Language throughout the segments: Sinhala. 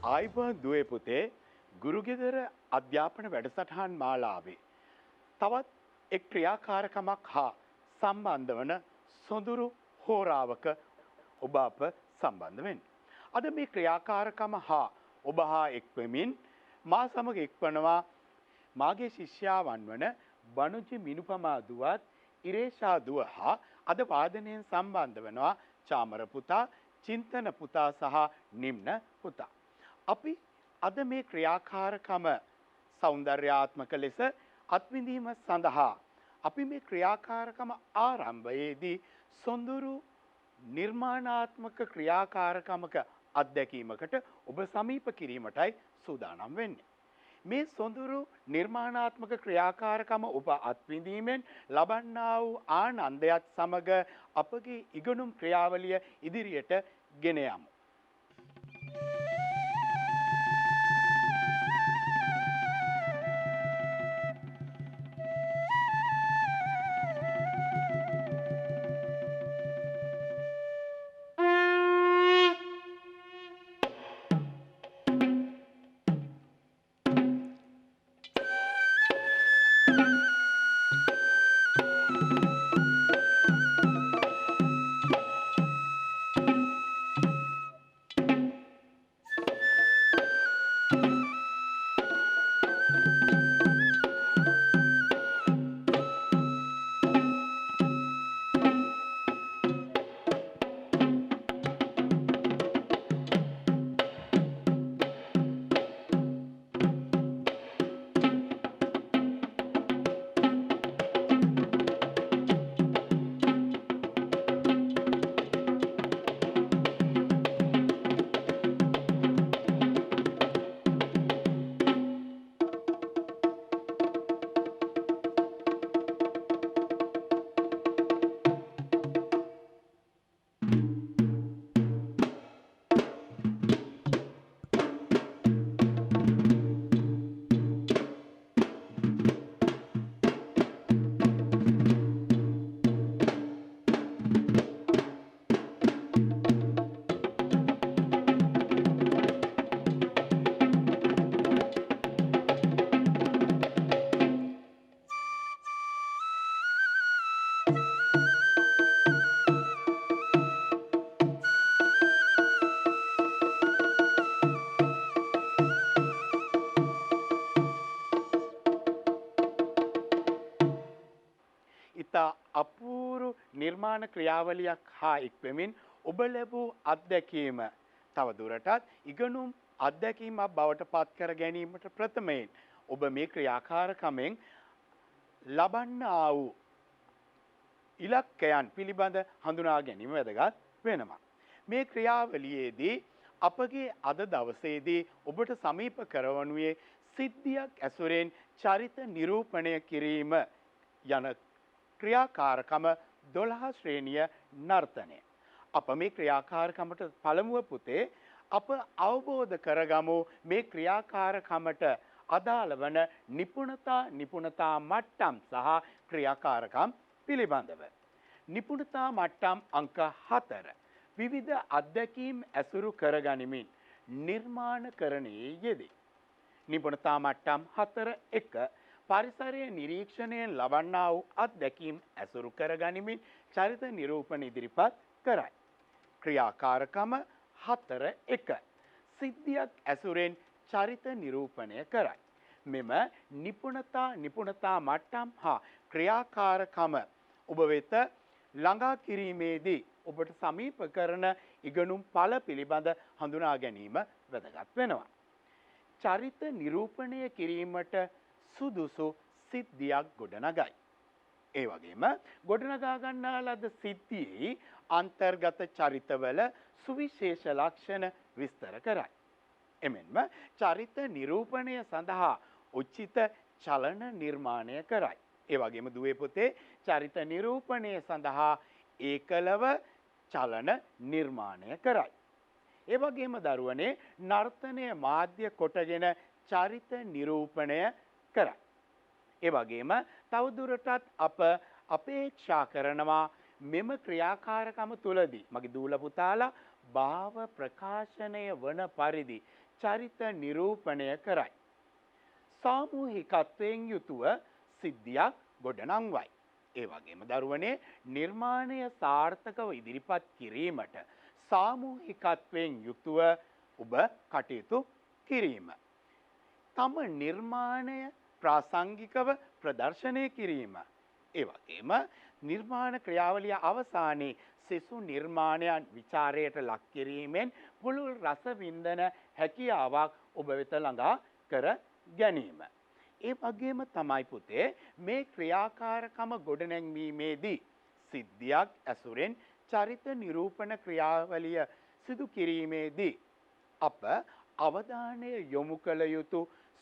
ආයිබෝන් දුවේ පුතේ ගුරුගෙදර අධ්‍යාපන වැඩසටහන් මාලාවේ තවත් එක් ක්‍රියාකාරකමක් හා සම්බන්ධ වන සොඳුරු හෝරාවක ඔබ අප සම්බන්ධ වෙන්න. අද මේ ක්‍රියාකාරකම හා ඔබ හා එක්වෙමින් මා සමග එක්වනවා මාගේ ශිෂ්‍යාවන් වන බනුජි මිනුපමා දුවත් ඉරේෂා දුව හා අද වාදනයෙන් සම්බන්ධ වෙනවා චාමර පුතා, චින්තන පුතා සහ නිම්න පුතා. අපි අද මේ ක්‍රියාකාරකම සෞන්දර්යාත්මක ලෙස අත්විඳීම සඳහා අපි මේ ක්‍රියාකාරකම ආරම්භයේදී සොඳුරු නිර්මාණාත්මක ක්‍රියාකාරකමක අත්දැකීමකට ඔබ සමීප කිරීමටයි සූදානම් වෙන්නේ. මේ සොඳුරු නිර්මාණාත්මක ක්‍රියාකාරකම ඔබ අත්විඳීමෙන් ලබන්නා වූ ආනන්දයත් සමග අපගේ ඉගෙනුම් ක්‍රියාවලිය ඉදිරියට ගෙන යමු. අපූරු නිර්මාණ ක්‍රියාවලියක් හා එක්වෙමින් ඔබ ලැබූ අත්දැකීම තව දුරටත් ඉගෙනුම් අත්දැකීමක් බවට පත් කර ගැනීමට ප්‍රථමයෙන් ඔබ මේ ක්‍රියාකාරකමෙන් ලබන්නා වූ ඉලක්කයන් පිළිබඳ හඳුනා ගැනීම වැදගත් වෙනවා. මේ ක්‍රියාවලියේදී අපගේ අද දවසේදී ඔබට සමීප කරවනුයේ සිද්ධියක් ඇසුරෙන් චරිත නිරූපණය කිරීම යන ක්‍රියාකාරකම 12 ශ්‍රේණිය නර්තනය. අප මේ ක්‍රියාකාරකමට පළමුව පුතේ අප අවබෝධ කරගමු මේ ක්‍රියාකාරකමට අදාළ වන නිපුණතා මට්ටම් සහ ක්‍රියාකාරකම් පිළිබඳව. නිපුණතා මට්ටම් අංක 4 විවිධ අත්දැකීම් ඇසුරු කරගනිමින් නිර්මාණකරණයේ යෙදේ. නිපුණතා මට්ටම් 4.1 පරිසරයේ නිරීක්ෂණයෙන් ලබන්නා වූ අත්දැකීම් ඇසුරු කරගනිමින් චරිත නිරූපණ ඉදිරිපත් කරයි. ක්‍රියාකාරකම 4.1 සිද්ධියක් ඇසුරෙන් චරිත නිරූපණය කරයි. මෙම නිපුණතා මට්ටම් හා ක්‍රියාකාරකම ඔබ වෙත ළඟා කිරීමේදී ඔබට සමීප කරන ඉගෙනුම් ඵල පිළිබඳ හඳුනා ගැනීම වැදගත් වෙනවා. චරිත නිරූපණය කිරීමට සුදුසු සිද්ධියක් ගොඩනගයි. ඒ වගේම ගොඩනගා ගන්නා ලද සිද්ධියේ අන්තර්ගත චරිතවල සුවිශේෂ ලක්ෂණ විස්තර කරයි. එමෙන්ම චරිත නිරූපණය සඳහා උචිත චලන නිර්මාණය කරයි. ඒ වගේම දුවේ පුතේ චරිත නිරූපණය සඳහා ඒකලව චලන නිර්මාණය කරයි. ඒ වගේම දරුවනේ නර්තනය මාධ්‍ය කොටගෙන චරිත නිරූපණය කරයි. ඒ වගේම තවදුරටත් අප අපේක්ෂා කරනවා මෙම ක්‍රියාකාරකම තුලදී මගේ දූල පුතාලා භාව ප්‍රකාශනය වන පරිදි චරිත නිරූපණය කරයි. සාමූහිකත්වයෙන් යුතුව සිද්ධියක් ගොඩනංවයි. ඒ වගේම දරුවනේ නිර්මාණය සාර්ථකව ඉදිරිපත් කිරීමට සාමූහිකත්වයෙන් යුතුව ඔබ කටයුතු කිරීම. තම නිර්මාණය ප්‍රාසංගිකව ප්‍රදර්ශනය කිරීම. ඒ වගේම නිර්මාණ ක්‍රියාවලිය අවසානයේ සෙසු නිර්මාණයන් විචාරයට ලක් කිරීමෙන් පුළුල් රස වින්දන හැකියාවක් ඔබ වෙත ළඟා කර ගැනීම. ඒ වගේම තමයි පුතේ මේ ක්‍රියාකාරකම ගොඩනැංවීමේදී සිද්ධියක් ඇසුරෙන් චරිත නිරූපණ ක්‍රියාවලිය සිදු කිරීමේදී අප අවධානය යොමු කළ යුතු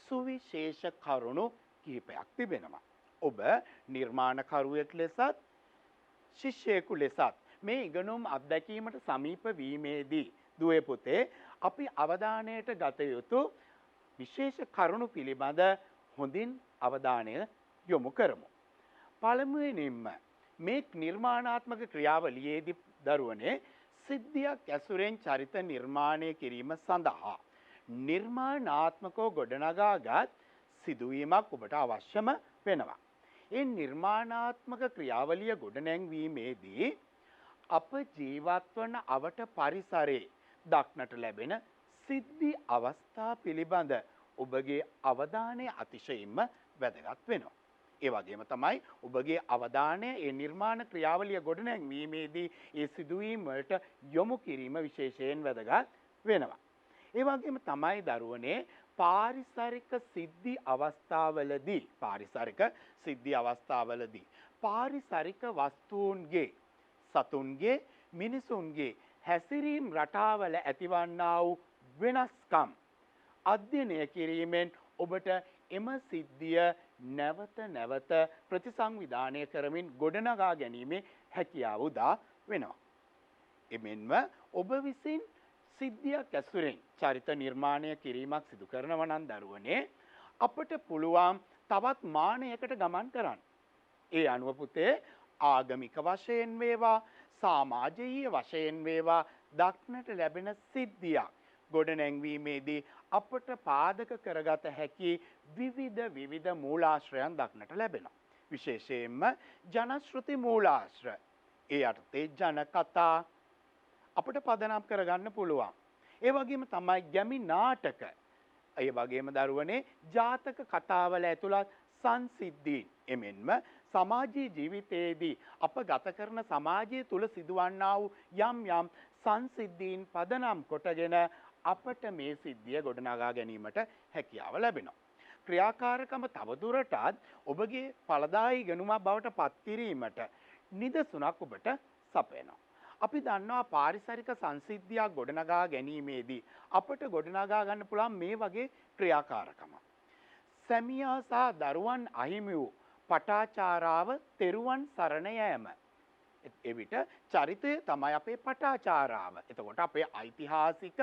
සුවිශේෂ කරුණු කිහිපයක් තිබෙනවා. ඔබ නිර්මාණකරුවෙක් ලෙසත් ශිෂ්‍යයෙකු ලෙසත් මේ ඉගෙනුම් අත්දැකීමට සමීප වීමේදී දුවේ පුතේ අපි අවධානයට ගත යුතු විශේෂ කරුණු පිළිබඳ හොඳින් අවධානය යොමු කරමු. පළමුවෙනින්ම මේ නිර්මාණාත්මක ක්‍රියාවලියේදී දරුවනේ සිද්ධියක් ඇසුරෙන් චරිත නිර්මාණය කිරීම සඳහා නිර්මාණාත්මකව ගොඩනගාගත් සිදුවීමක් ඔබට අවශ්‍යම වෙනවා. ඒ නිර්මාණාත්මක ක්‍රියාවලිය ගොඩනැංවීමේදී අප ජීවත් වන අවට පරිසරයේ දක්නට ලැබෙන සිද්ධි අවස්ථා පිළිබඳ ඔබගේ අවධානය අතිශයින්ම වැදගත් වෙනවා. ඒ වගේම තමයි ඔබගේ අවධානය ඒ නිර්මාණ ක්‍රියාවලිය ගොඩනැංවීමේදී ඒ සිදුවීම් වලට යොමු කිරීම විශේෂයෙන් වැදගත් වෙනවා. ඒ වගේම තමයි දරුවනේ පාරිසරික සිද්ධි අවස්ථාවලදී පාරිසරික වස්තුන්ගේ සතුන්ගේ මිනිසුන්ගේ හැසිරීම් රටාවල ඇතිවන්නා වූ වෙනස්කම් අධ්‍යයනය කිරීමෙන් ඔබට එම සිද්ධිය නැවත නැවත ප්‍රතිසංවිධානය කරමින් ගොඩනගා ගැනීමේ හැකියාව උදා වෙනවා. එමෙන්ම ඔබ විසින් සිද්ධියක් ඇසුරෙන් චරිත නිර්මාණය කිරීමක් සිදු කරනවා නම් දරුවනේ අපට පුළුවන් තවත් මානයකට ගමන් කරන්න. ඒ අනුව පුතේ ආගමික වශයෙන් වේවා සමාජීය වශයෙන් වේවා දක්නට ලැබෙන සිද්ධියක් ගොඩනැංවීමේදී අපට පාදක කරගත හැකි විවිධ මූලාශ්‍රයන් දක්නට ලැබෙනවා. විශේෂයෙන්ම ජනශ්‍රුති මූලාශ්‍ර. ඒ අර්ථයේ ජන කතා අපට පදනම් කරගන්න පුළුවන්. ඒ වගේම තමයි ගැමි නාටක. ඒ වගේම දරුවනේ ජාතක කතාවල ඇතුළත් සංසිද්ධීන්. එමෙන්ම සමාජීය ජීවිතයේදී අප ගත කරන සමාජය තුල සිදුවන්නා වූ යම් සංසිද්ධීන් පදනම් කොටගෙන අපට මේ සිද්ධිය ගොඩනගා ගැනීමට හැකියාව ලැබෙනවා. ක්‍රියාකාරකම තවදුරටත් ඔබගේ ඵලදායී ඉගෙනුමක් බවට පත් කිරීමට නිදසුනක් ඔබට සපයනවා. අපි දන්නවා පාරිසරික සංසිද්ධියක් ගොඩනගා ගැනීමේදී අපට ගොඩනගා ගන්න පුළුවන් මේ වගේ ක්‍රියාකාරකම. සැමියා සහ දරුවන් අහිමි වූ පටාචාරාව තෙරුවන් සරණ යෑම. එවිට චරිතය තමයි අපේ පටාචාරාව. එතකොට අපේ ඓතිහාසික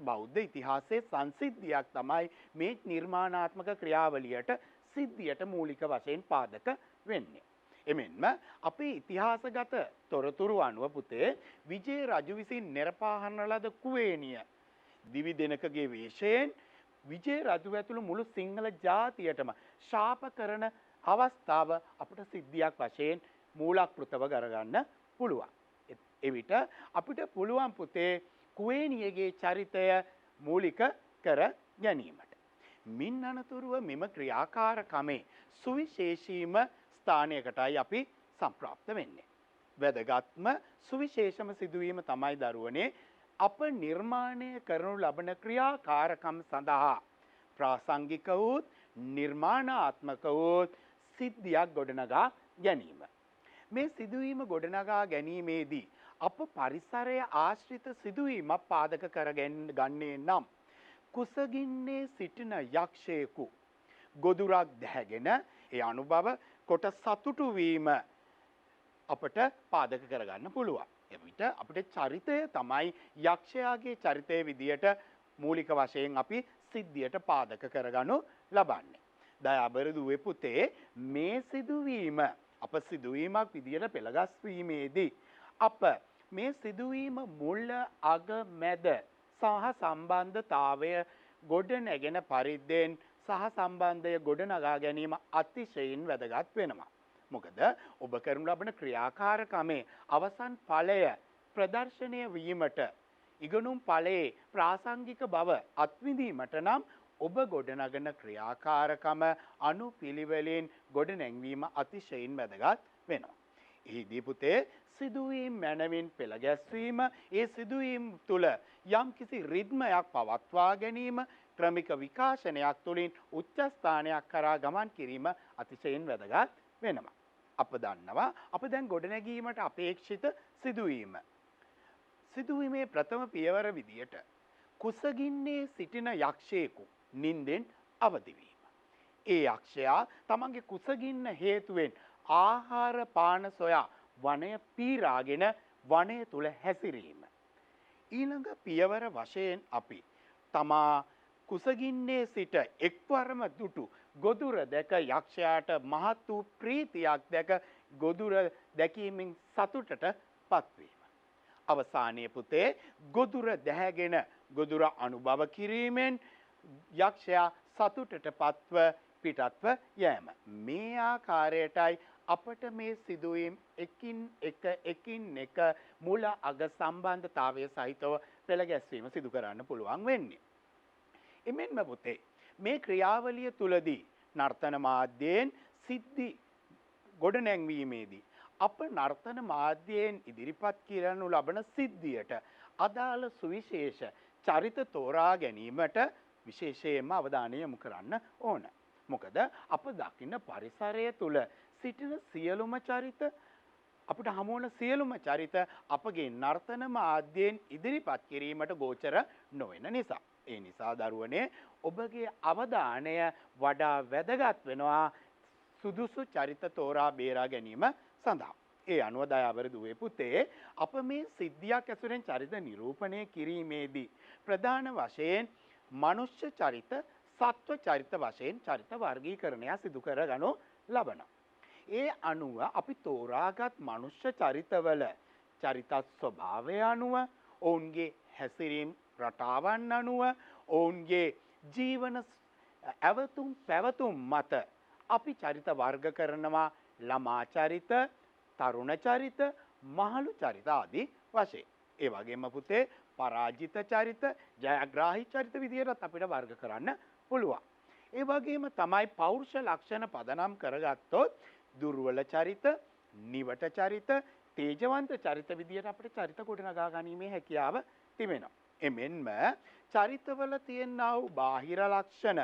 බෞද්ධ ඉතිහාසයේ සංසිද්ධියක් තමයි මේ නිර්මාණාත්මක ක්‍රියාවලියට සිද්ධියට මූලික වශයෙන් පාදක වෙන්නේ. එමෙන්ම අපේ ඉතිහාසගත තොරතුරු අනුව පුතේ විජය රජු විසින් නිර්පාහන ලද කුවේණිය දිවි දෙනකගේ වේශයෙන් විජය රජු ඇතුළු මුළු සිංහල ජාතියටම ශාප කරන අවස්ථාව අපට සිද්ධියක් වශයෙන් මූලක්‍ෘතව කරගන්න පුළුවන්. එවිට අපිට පුළුවන් පුතේ කුවේණියගේ චරිතය මූලික කර ගැනීමට. මින් අනතුරුව මෙම ක්‍රියාකාරකමේ සුවිශේෂීම ස්ථානයකටයි අපි සම්ප්‍රාප්ත වෙන්නේ. වැදගත්ම සුවිශේෂම සිදුවීම තමයි දරුවනේ අප නිර්මාණය කරනු ලබන ක්‍රියාකාරකම් සඳහා ප්‍රාසංගික වූත් නිර්මාණාත්මක වූත් සිද්ධියක් ගොඩනගා ගැනීම. මේ සිදුවීම ගොඩනගා ගැනීමේදී අප පරිසරය ආශ්‍රිත සිදුවීමක් පාදක කරගන්නේ නම් කුසගින්නේ සිටින යක්ෂයෙකු ගොදුරක් දැහැගෙන ඒ අනුභව කොට සතුටු වීම අපට පාදක කරගන්න පුළුවන්. එවිට අපිට චරිතය තමයි යක්ෂයාගේ චරිතයේ විදියට මූලික වශයෙන් අපි සිද්ධියට පාදක කරගනු ලබන්නේ. දයාබර දුවේ පුතේ මේ සිදුවීම අප සිදුවීමක් විදියට පෙළගස්වීමේදී අප මේ සිදුවීම මුල අග මැද සහ සම්බන්ධතාවය ගොඩ නැගෙන පරිද්දෙන් සහ සම්බන්ධය ගොඩනගා ගැනීම අතිශයින් වැදගත් වෙනවා. මොකද ඔබ කරනු ලබන ක්‍රියාකාරකමේ අවසන් ඵලය ප්‍රදර්ශනය වීමට ඉගෙනුම් ඵලයේ ප්‍රාසංගික බව අත්විඳීමට නම් ඔබ ගොඩනගන ක්‍රියාකාරකම අනුපිළිවෙලින් ගොඩනැංවීම අතිශයින් වැදගත් වෙනවා. එහිදී පුතේ සිදුවීම් මැනවින් පෙළ ගැස්වීම, ඒ සිදුවීම් තුළ යම්කිසි රිද්මයක් පවත්වා ගැනීම, ක්‍රමික විකාශනයක් තුළින් උච්ච ස්ථානයක් කරා ගමන් කිරීම අතිශයින් වැදගත් වෙනවා. අප දන්නවා අප දැන් ගොඩනැගීමට අපේක්ෂිත සිදුවීම. සිදුවීමේ ප්‍රථම පියවර විදියට කුසගින්නේ සිටින යක්ෂයෙකු නින්දෙන් අවදි වීම. ඒ යක්ෂයා තමන්ගේ කුසගින්න හේතුවෙන් ආහාර පාන සොයා වනය පීරාගෙන වනය තුල හැසිරීම. ඊළඟ පියවර වශයෙන් අපි තමා කුසගින්නේ සිට එක්වරම දුටු ගොදුර දැක යක්ෂයාට මහත් වූ ප්‍රීතියක් දැක ගොදුර දැකීමෙන් සතුටට පත්වීම. අවසානයේ පුතේ ගොදුර දැහැගෙන ගොදුර අනුභව කිරීමෙන් යක්ෂයා සතුටට පත්ව පිටත්ව යෑම. මේ ආකාරයටයි අපට මේ සිදුවීම් එකින් එක මුල අග සම්බන්ධතාවය සහිතව පෙළ ගැස්වීම සිදු කරන්න පුළුවන් වෙන්නේ. එමෙන්ම පුතේ මේ ක්‍රියාවලිය තුලදී නර්තන මාධ්‍යයෙන් සිද්ධි ගොඩනැංවීමේදී අප නර්තන මාධ්‍යයෙන් ඉදිරිපත් කරනු ලබන සිද්ධියට අදාළ සුවිශේෂ චරිත තෝරා ගැනීමට විශේෂයෙන්ම අවධානය යොමු කරන්න ඕන. මොකද අප දකින්න පරිසරය තුල සිටින සියලුම චරිත අපිට හමු වන සියලුම චරිත අපගේ නර්තන මාධ්‍යයෙන් ඉදිරිපත් කිරීමට ගෝචර නොවන නිසා. ඒ නිසා දරුවනේ ඔබගේ අවධානය වඩා වැදගත් වෙනවා සුදුසු චරිත තෝරා බේරා ගැනීම සඳහා. ඒ අනුව දයාවර දුවේ පුතේ අප මේ සිද්ධියක් ඇසුරෙන් චරිත නිරූපණය කිරීමේදී ප්‍රධාන වශයෙන් මනුෂ්‍ය චරිත, සත්ව චරිත වශයෙන් චරිත වර්ගීකරණය සිදු කරගනු ලබනවා. ඒ අනුව අපි තෝරාගත් මනුෂ්‍ය චරිතවල චරිත ස්වභාවය අනුව, ඔවුන්ගේ හැසිරීම් රටාවන් අනුව, ඔවුන්ගේ ජීවන ඇවතුම් පැවතුම් මත අපි චරිත වර්ග කරනවා ළමා චරිත, තරුණ චරිත, මහලු චරිත ආදී වශයෙන්. ඒ වගේම පුතේ පරාජිත චරිත, ජයග්‍රාහී චරිත විදිහට අපිට වර්ග කරන්න පුළුවන්. ඒ වගේම තමයි පෞරුෂ ලක්ෂණ පදනම් කරගත්තොත් දුර්වල චරිත, නිවට චරිත, තේජවන්ත චරිත විදිහට අපිට චරිත ගොඩනගා ගැනීමේ හැකියාව තිබෙනවා. එමෙන්ම චරිතවල තියෙනා වූ බාහිර ලක්ෂණ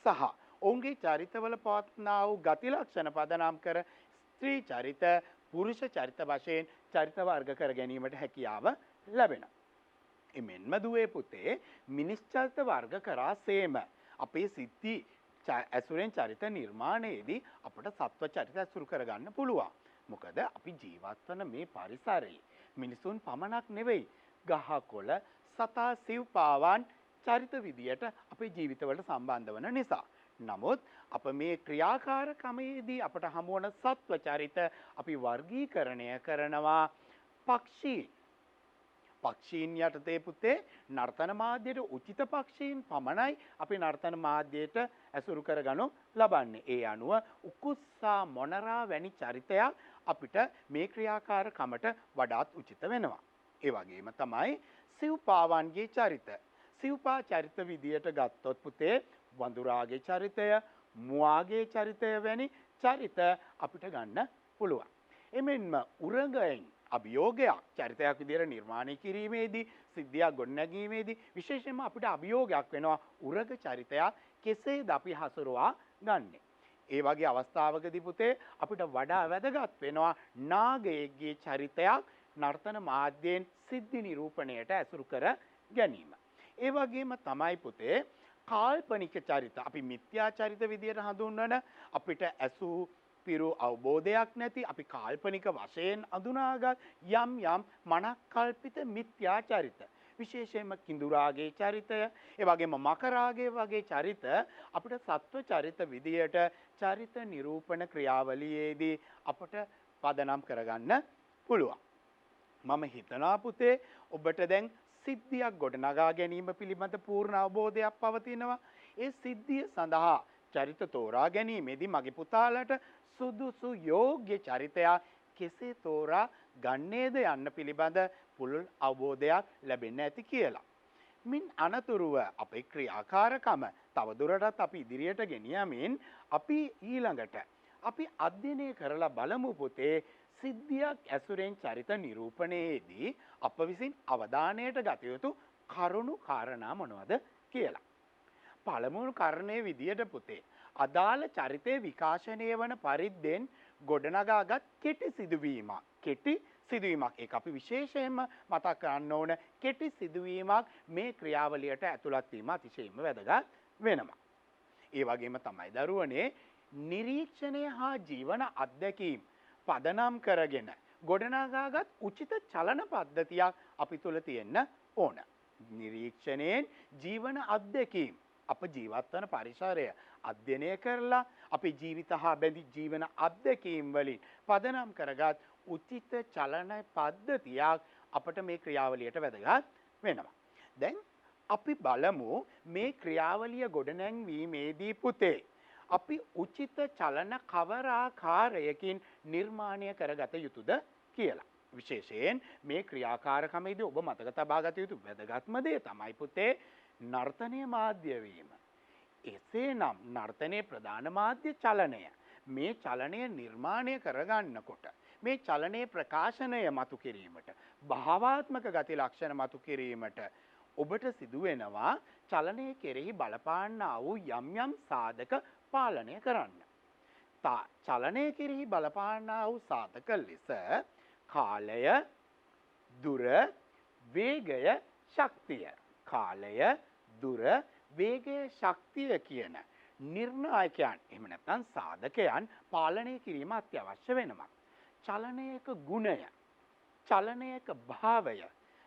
සහ ඔවුන්ගේ චරිතවල පවත්නා වූ ගති ලක්ෂණ පදනම් කර ස්ත්‍රී චරිත, පුරුෂ චරිත වශයෙන් චරිත වර්ග කර ගැනීමට හැකියාව ලැබෙනවා. එමෙන්ම දුවේ පුතේ මිනිස් චරිත වර්ග කරා සේම අපේ සිද්ධි ඇසුරෙන් චරිත නිර්මාණයේදී අපට සත්ව චරිත ඇසුරු කරගන්න පුළුවන්. මොකද අපි ජීවත් වන මේ පරිසරයේ මිනිසුන් පමණක් නෙවෙයි ගහකොළ, සතා, සිව්පාවන් චරිත විදියට අපේ ජීවිතවලට සම්බන්ධ වන නිසා. නමුත් අප මේ ක්‍රියාකාරකමේදී අපට හමු වන සත්ව චරිත අපි වර්ගීකරණය කරනවා පක්ෂී. පක්ෂීන් යටතේ පුතේ නර්තන මාධ්‍යයට උචිත පක්ෂීන් පමණයි අපි නර්තන මාධ්‍යයට ඇසුරු කරගනු ලබන්නේ. ඒ අනුව උකුස්සා, මොනරා වැනි චරිතයක් අපිට මේ ක්‍රියාකාරකමට වඩාත් උචිත වෙනවා. ඒ වගේම තමයි සිව්පාවන්ගේ චරිත. සිව්පා චරිත විදියට ගත්තොත් පුතේ වඳුරාගේ චරිතය, මුවාගේ චරිතය වැනි චරිත අපිට ගන්න පුළුවන්. එමෙන්ම උරගයන් අභියෝගයක් චරිතයක් විදියට නිර්මාණය කිරීමේදී, සිද්ධියක් ගොඩනැගීමේදී විශේෂයෙන්ම අපිට අභියෝගයක් වෙනවා උරග චරිතයක් කෙසේද අපි හසුරුවා ගන්නෙ. ඒ වගේ අවස්ථාවකදී පුතේ අපිට වඩා වැදගත් වෙනවා නාගයෙක්ගේ චරිතයක් නර්තන මාධ්‍යයෙන් සිද්ධි නිරූපණයට ඇසුරු කර ගැනීම. ඒ වගේම තමයි පුතේ කාල්පනික චරිත. අපි මිත්‍යා චරිත විදියට හඳුන්වන අපිට ඇසූ පිරු අවබෝධයක් නැති අපි කාල්පනික වශයෙන් අඳුනාගත් යම් මනක්කල්පිත මිත්‍යා චරිත. විශේෂයෙන්ම කිඳුරාගේ චරිතය, ඒ වගේම මකරාගේ වගේ චරිත අපිට සත්ව චරිත විදියට චරිත නිරූපණ ක්‍රියාවලියේදී අපට පදනම් කරගන්න පුළුවන්. මම හිතනවා පුතේ ඔබට දැන් සිද්ධියක් ගොඩනගා ගැනීම පිළිබඳ පූර්ණ අවබෝධයක් පවතිනවා. ඒ සිද්ධිය සඳහා චරිත තෝරා ගැනීමේදී මගේ පුතාලට සුදුසු යෝග්‍ය චරිතයක් කෙසේ තෝරා ගන්නේද යන්න පිළිබඳ පුළුල් අවබෝධයක් ලැබෙන්න ඇති කියලා. මින් අනතුරුව අපේ ක්‍රියාකාරකම තවදුරටත් අපි ඉදිරියට ගෙනියමින් අපි ඊළඟට අපි අධ්‍යයනය කරලා බලමු පුතේ සිද්ධියක් ඇසුරෙන් චරිත නිරූපණයේදී අප විසින් අවධානයට ගත යුතු කරුණු කාරණා මොනවද කියලා. පළමුව කාරණේ විදියට පුතේ අදාළ චරිතයේ විකාශනය වන පරිද්දෙන් ගොඩනගාගත් කෙටි සිදුවීමක්. කෙටි සිදුවීමක් ඒක අපි විශේෂයෙන්ම මතක් කරන්න ඕන. කෙටි සිදුවීමක් මේ ක්‍රියාවලියට ඇතුළත් වීම අතිශයින්ම වැදගත් වෙනවා. ඒ වගේම තමයි දරුවනේ නිරීක්ෂණය හා ජීවන අත්දැකීම් පදනම් කරගෙන ගොඩනගාගත් උචිත චලන පද්ධතියක් අපි තුල තියෙන්න ඕන. නිරීක්ෂණයෙන් ජීවන අත්දැකීම් අප ජීවත් වන පරිසරය අධ්‍යයනය කරලා අපේ ජීවිත හා බැඳි ජීවන අත්දැකීම් වලින් පදනම් කරගත් උචිත චලන පද්ධතියක් අපට මේ ක්‍රියාවලියට වැදගත් වෙනවා. දැන් අපි බලමු මේ ක්‍රියාවලිය ගොඩනැංවීමේදී පුතේ අපි උචිත චලන කවර ආකාරයකින් නිර්මාණය කරගත යුතුද කියලා. විශේෂයෙන් මේ ක්‍රියාකාරකමේදී ඔබ මතක තබා ගත යුතු වැදගත්ම දේ තමයි පුතේ නර්තනය මාධ්‍ය වීම. එසේනම් නර්තනයේ ප්‍රධාන මාධ්‍ය චලනය. මේ චලනය නිර්මාණය කරගන්නකොට මේ චලනයේ ප්‍රකාශනය මතු කිරීමට භාවාත්මක ගති ලක්ෂණ මතු කිරීමට ඔබට සිදු වෙනවා චලනය කෙරෙහි බලපාන්නා වූ යම් යම් සාධක පාලනය කරන්න. චලනය කෙරෙහි බලපාන්නා වූ සාධක ලෙස කාලය, දුර, වේගය, ශක්තිය. කාලය, දුර, වේගය, ශක්තිය කියන නිර්ණායකයන් එහෙම නැත්නම් සාධකයන් පාලනය කිරීම අත්‍යවශ්‍ය වෙනවා. චලනයක ගුණය, චලනයක භාවය,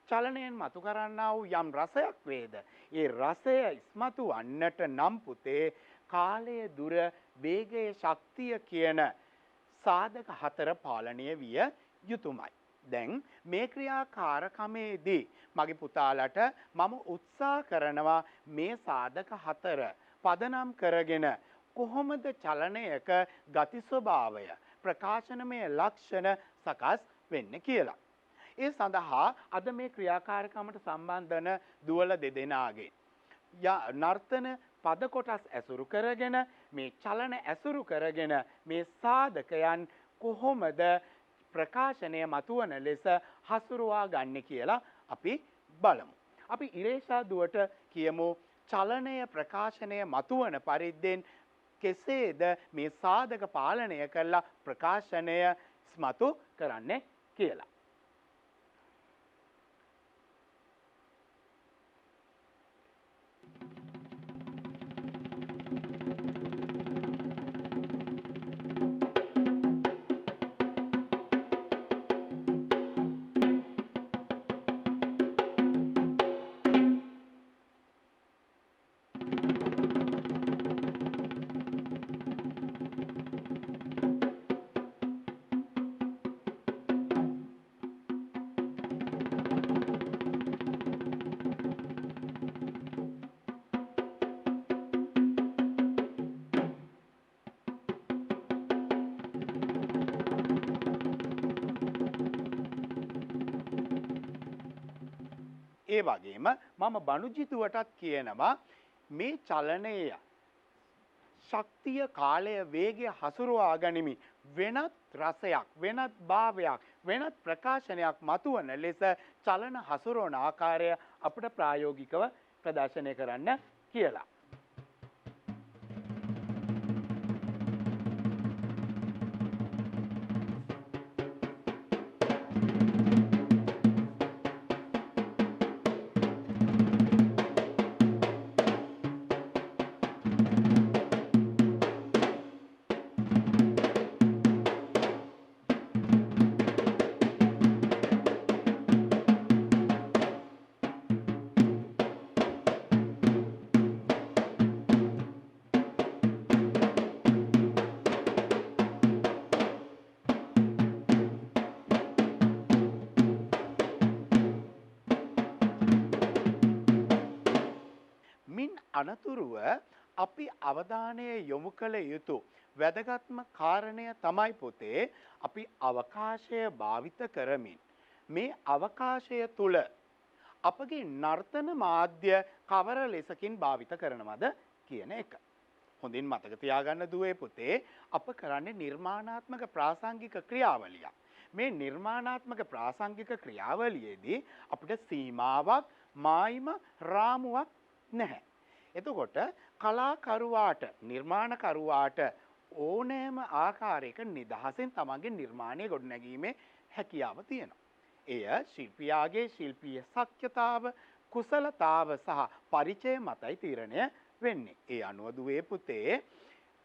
චලනයෙන් මතු කරන්නා වූ යම් රසයක් වේද ඒ රසය ඉස්මතු වන්නට නම් පුතේ කාලය, දුර, වේගය, ශක්තිය කියන සාධක හතර පාලනය විය යුතුමයි. දැන් මේ ක්‍රියාකාරකමේදී මගේ පුතාලට මම උත්සාහ කරනවා මේ සාධක හතර පදනම් කරගෙන කොහොමද චලනයක ගති ස්වභාවය, ප්‍රකාශනමය ලක්ෂණ සකස් වෙන්න කියලා. ඒ සඳහා අද මේ ක්‍රියාකාරකමට සම්බන්ධ වන දුවල දෙදෙනාගේ නර්තන පද කොටස් ඇසුරු කරගෙන මේ චලන ඇසුරු කරගෙන මේ සාධකයන් කොහොමද ප්‍රකාශනය මතුවන ලෙස හසුරුවා ගන්න කියලා අපි බලමු. අපි ඉරේෂා දුවට කියමු චලනය ප්‍රකාශනය මතුවන පරිද්දෙන් කෙසේද මේ සාධක පාලනය කරලා ප්‍රකාශනය ඉස්මතු කරන්නේ කියලා. ඒ වගේම මම බණුජිතුවටත් කියනවා මේ චලනය ශක්තිය, කාලය, වේගය හසුරුවා ගනිමින් වෙනත් රසයක්, වෙනත් භාවයක්, වෙනත් ප්‍රකාශනයක් මතුවන ලෙස චලන හසුරුවන ආකාරය අපිට ප්‍රායෝගිකව ප්‍රදර්ශනය කරන්න කියලා. අනතුරුව අපි අවධානය යොමු කළ යුතු වැදගත්ම කාරණය තමයි පුතේ අපි අවකාශය භාවිත කරමින් මේ අවකාශය තුල අපගේ නර්තන මාධ්‍ය කවර ලෙසකින් භාවිත කරනවද කියන එක. හොඳින් මතක තියාගන්න දුවේ පුතේ අප කරන්නේ නිර්මාණාත්මක ප්‍රාසංගික ක්‍රියාවලියක්. මේ නිර්මාණාත්මක ප්‍රාසංගික ක්‍රියාවලියේදී අපිට සීමාවක් මායිම රාමුවක් නැහැ. එතකොට කලාකරුවාට නිර්මාණකරුවාට ඕනෑම ආකාරයක නිදහසෙන් තමන්ගේ නිර්මාණය ගොඩනැගීමේ හැකියාව තියෙනවා. එය ශිල්පියාගේ ශිල්පීය ශක්්‍යතාව කුසලතාව සහ පරිචය මතයි තීරණය වෙන්නේ. ඒ අනුව දුවේ පුතේ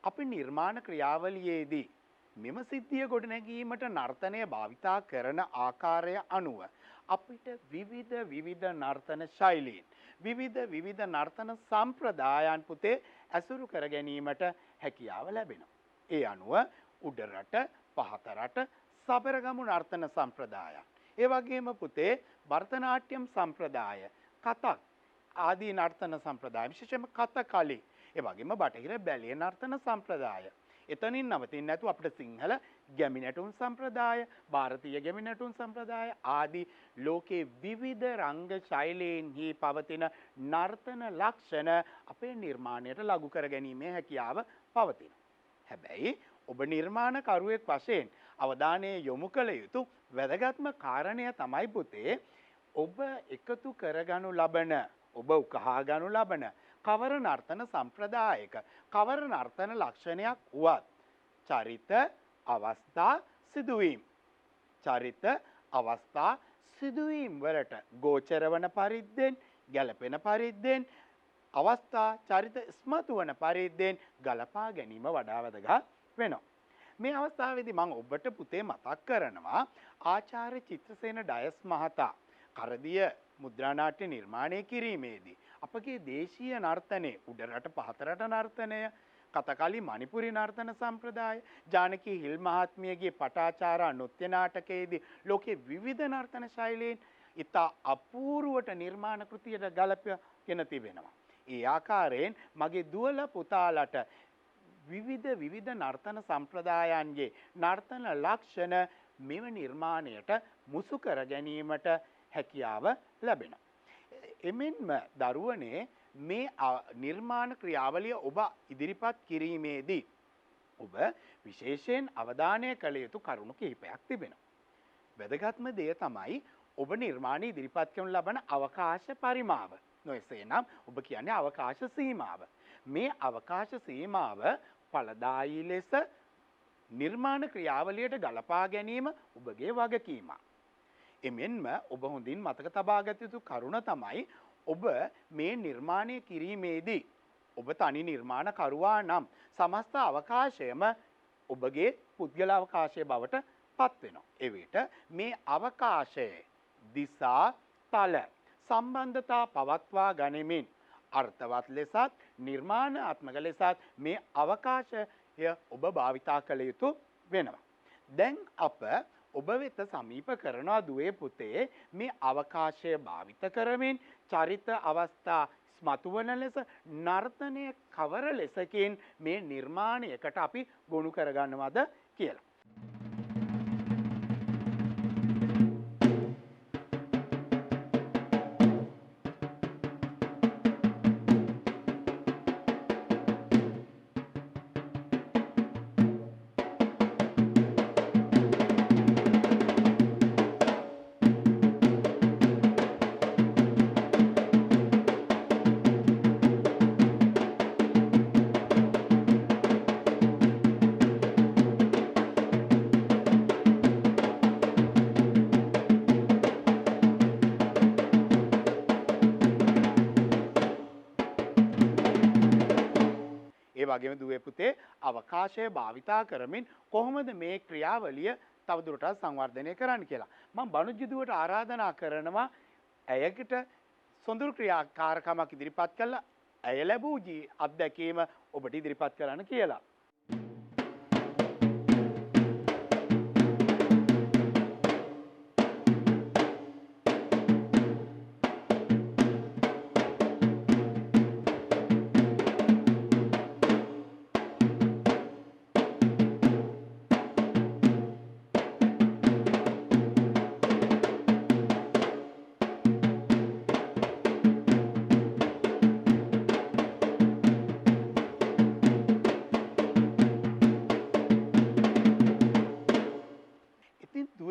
අපි නිර්මාණ ක්‍රියාවලියේදී මෙම සිද්ධිය ගොඩනැගීමට නර්තනය භාවිතා කරන ආකාරය අනුව අපිට විවිධ නර්තන ශෛලීන් විවිධ නර්තන සම්ප්‍රදායන් පුතේ ඇසුරු කර ගැනීමට හැකියාව ලැබෙනවා. ඒ අනුව උඩරට පහතරට සබරගමු නර්තන සම්ප්‍රදායන් ඒ වගේම පුතේ භරතනාට්‍යම් සම්ප්‍රදාය කතක් ආදී නර්තන සම්ප්‍රදාය විශේෂයෙන්ම කතකලි ඒ වගේම බටහිර බැලිය නර්තන සම්ප්‍රදාය එතනින් නවතින්නේ නැතුව අපිට සිංහල ගැමි නැටුම් සම්ප්‍රදාය ಭಾರತೀಯ ගැමි නැටුම් සම්ප්‍රදාය ආදී ලෝකේ විවිධ රංග ශෛලීන්හි පවතින නර්තන ලක්ෂණ අපේ නිර්මාණයට ලඝු කර ගැනීමේ හැකියාව පවතිනවා. හැබැයි ඔබ නිර්මාණකරුවෙක් වශයෙන් අවධානය යොමු කළ යුතු වැදගත්ම කාරණය තමයි පුතේ ඔබ එකතු කරගනු ලබන ඔබ උකහා ගනු ලබන කවර නර්තන සම්ප්‍රදායක කවර නර්තන ලක්ෂණයක් වුවත් චරිත අවස්ථා සිදුවීම් චරිත අවස්ථා සිදුවීම් වලට ගෝචර වන පරිද්දෙන් ගැළපෙන පරිද්දෙන් අවස්ථා චරිත ස්මතු වන පරිද්දෙන් ගලපා ගැනීම වඩා වැදගත් වෙනවා. මේ අවස්ථාවේදී මම ඔබට පුතේ මතක් කරනවා ආචාර්ය චිත්‍රසේන ඩයස් මහතා කරදිය මුද්‍රානාට්‍ය නිර්මාණය කිරීමේදී අපගේ දේශීය නර්තනයේ උඩරට පහතරට නර්තනය කතකලි මණිපුරි නර්තන සම්ප්‍රදාය ජානකී හිල් මහත්මියගේ පටාචාරා නෘත්‍ය නාටකයේදී ලෝකේ විවිධ නර්තන ශෛලීන් ඉතා අපූර්වට නිර්මාණ කෘතියට ගලපගෙන තිබෙනවා. ඒ ආකාරයෙන් මගේ දුවල පුතාලට විවිධ නර්තන සම්ප්‍රදායන්ගේ නර්තන ලක්ෂණ මෙම නිර්මාණයට මුසු කර ගැනීමට හැකියාව ලැබෙනවා. එමෙන්ම දරුවනේ මේ නිර්මාණ ක්‍රියාවලිය ඔබ ඉදිරිපත් කිරීමේදී ඔබ විශේෂයෙන් අවධානය කළ යුතු කරුණු කිහිපයක් තිබෙනවා. වැදගත්ම දේ තමයි ඔබ නිර්මාණ ඉදිරිපත් කරනු ලබන අවකාශ පරිමාව. නොඑසේනම් ඔබ කියන්නේ අවකාශ සීමාව. මේ අවකාශ සීමාව ඵලදායී ලෙස නිර්මාණ ක්‍රියාවලියට ගලපා ගැනීම ඔබගේ වගකීමක්. එමෙන්ම ඔබ හොඳින් මතක තබා ගත යුතු කරුණ තමයි ඔබ මේ නිර්මාණය කිරීමේදී ඔබ තනි නිර්මාණකරුවා නම් සමස්ත අවකාශයම ඔබගේ පුද්ගල අවකාශය බවට පත් වෙනවා. ඒ විට මේ අවකාශයේ දිසා තල සම්බන්ධතා පවත්වා ගනිමින් අර්ථවත් ලෙසත් නිර්මාණාත්මක ලෙසත් මේ අවකාශය ඔබ භාවිතා කළ යුතු වෙනවා. දැන් අප ඔබ වෙත සමීප කරනවා දුවේ පුතේ මේ අවකාශය භාවිත කරමින් චරිත අවස්ථා ස්මතු වන ලෙස නර්තනය කවර ලෙසකින් මේ නිර්මාණයකට අපි ගොනු කරගන්නවද කියලා. වගේම දුවේ පුතේ අවකාශය භාවිතා කරමින් කොහොමද මේ ක්‍රියාවලිය තවදුරටත් සංවර්ධනය කරන්න කියලා. මම බණුජ්ජ දුවට ආරාධනා කරනවා ඇයකට සොඳුරු ක්‍රියාකාරකමක් ඉදිරිපත් කළා ඇය ලැබූ අත්දැකීම ඔබට ඉදිරිපත් කරන්න කියලා.